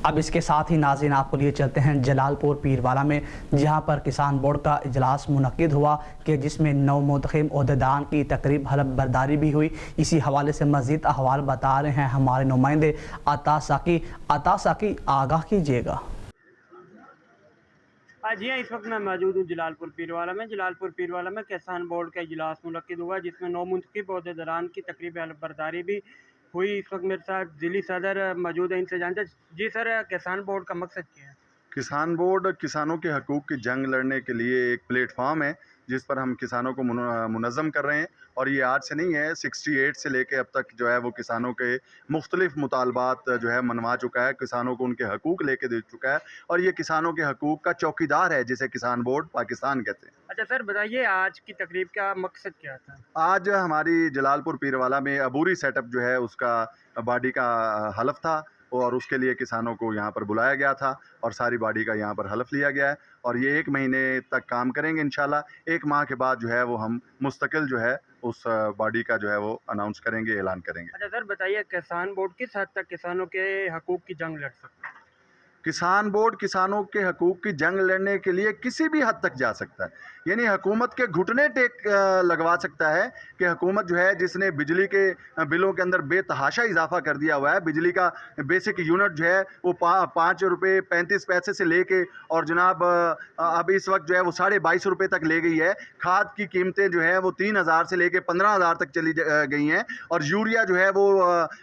अब इसके साथ ही नाज़रीन आपको लिए चलते हैं जलालपुर पीरवाला में, जहां पर किसान बोर्ड का इजलास मुनक्किद हुआ कि जिसमें 9 मुंतखब ओहदेदारान की तकरीब हलफ बर्दारी भी हुई। इसी हवाले से मज़ीद अहवाल बता रहे हैं हमारे नुमाइंदे अता साकी आगाह कीजिएगा। जी हाँ, इस वक्त मैं मौजूद हूँ जलालपुर पीरवाला में किसान बोर्ड का इजलास मुनक्किद हुआ, जिसमें 9 मुंतखब ओहदेदारान की तकरीब हलफ बर्दारी भी हुई। इस वक्त मेरे साथ ज़िली सदर मौजूद है, इनसे जानते हैं। जी सर, किसान बोर्ड का मकसद क्या है? किसान बोर्ड किसानों के हकूक़ की जंग लड़ने के लिए एक प्लेटफॉर्म है, जिस पर हम किसानों को मुनज़्ज़म कर रहे हैं। और ये आज से नहीं है, 68 से लेके अब तक जो है वो किसानों के मुख्तलिफ़ मुतालबात जो है मनवा चुका है, किसानों को उनके हकूक़ लेके दे चुका है। और ये किसानों के हकूक़ का चौकीदार है, जिसे किसान बोर्ड पाकिस्तान कहते हैं। अच्छा सर, बताइए आज की तकरीब का मकसद क्या था? आज हमारी जलालपुर पीरवाला में अबूरी सेटअप जो है उसका बॉडी का हलफ था, और उसके लिए किसानों को यहाँ पर बुलाया गया था और सारी बॉडी का यहाँ पर हलफ लिया गया है। और ये 1 महीने तक काम करेंगे इंशाल्लाह। 1 माह के बाद जो है वो हम मुस्तकिल जो है उस बॉडी का जो है वो अनाउंस करेंगे, ऐलान करेंगे। अच्छा सर, बताइए किसान बोर्ड किस हद तक किसानों के हकूक़ की जंग लड़ सकता है? किसान बोर्ड किसानों के हकूक़ की जंग लड़ने के लिए किसी भी हद तक जा सकता है। यानी हुकूमत के घुटने लगवा सकता है कि हुकूमत जो है, जिसने बिजली के बिलों के अंदर बेतहाशा इजाफा कर दिया हुआ है। बिजली का बेसिक यूनिट जो है वो 5 रुपये 35 पैसे से लेके और जनाब अब इस वक्त जो है वो 22.5 रुपये तक ले गई है। खाद की कीमतें जो है वो 3,000 से लेके 15,000 तक चली गई हैं। और यूरिया जो है वो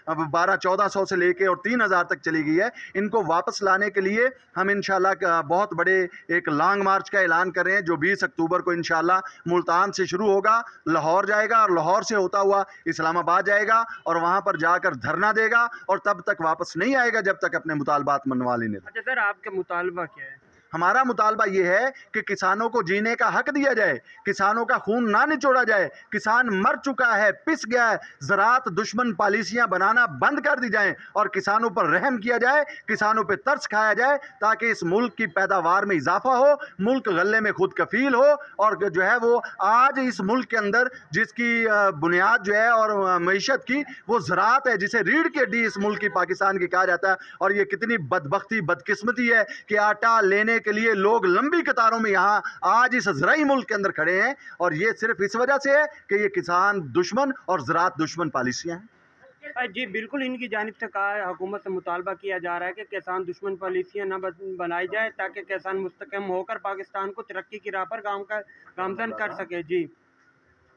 1200-1400 से लेके और 3,000 तक चली गई है। इनको वापस लाने के लिए हम इंशाल्लाह बहुत बड़े एक लॉन्ग मार्च का ऐलान कर रहे हैं, जो 20 अक्टूबर को इंशाल्लाह मुल्तान से शुरू होगा, लाहौर जाएगा और लाहौर से होता हुआ इस्लामाबाद जाएगा और वहां पर जाकर धरना देगा और तब तक वापस नहीं आएगा जब तक अपने मुतालबात मनवा लेने। अच्छा सर, आपका मुतालबा क्या है? हमारा मुतालबा ये है कि किसानों को जीने का हक दिया जाए, किसानों का खून ना निचोड़ा जाए। किसान मर चुका है, पिस गया है। ज़राअत दुश्मन पॉलिसियां बनाना बंद कर दी जाएं और किसानों पर रहम किया जाए, किसानों पर तरस खाया जाए, ताकि इस मुल्क की पैदावार में इजाफा हो, मुल्क गले में खुद कफील हो। और जो है वो आज इस मुल्क के अंदर जिसकी बुनियाद जो है और मईशत की वो ज़राअत है, जिसे रीढ़ की हड्डी इस मुल्क की पाकिस्तान की कहा जाता है। और ये कितनी बदबख्ती बदकिस्मती है कि आटा लेने के लिए लोग लंबी कतारों में यहाँ आज इस ज़राई मुल्क के अंदर खड़े हैं। और ये सिर्फ इस वजह से है कि ये किसान दुश्मन और ज़राअत दुश्मन पॉलिसियां हैं। जी बिल्कुल, इनकी जानिब से कहा है, हुकूमत से मुतालबा किया जा रहा है कि किसान दुश्मन पॉलिसियाँ न बनाई जाए, ताकि किसान मुस्तकम होकर पाकिस्तान को तरक्की की राह पर गामजन कर सके। जी।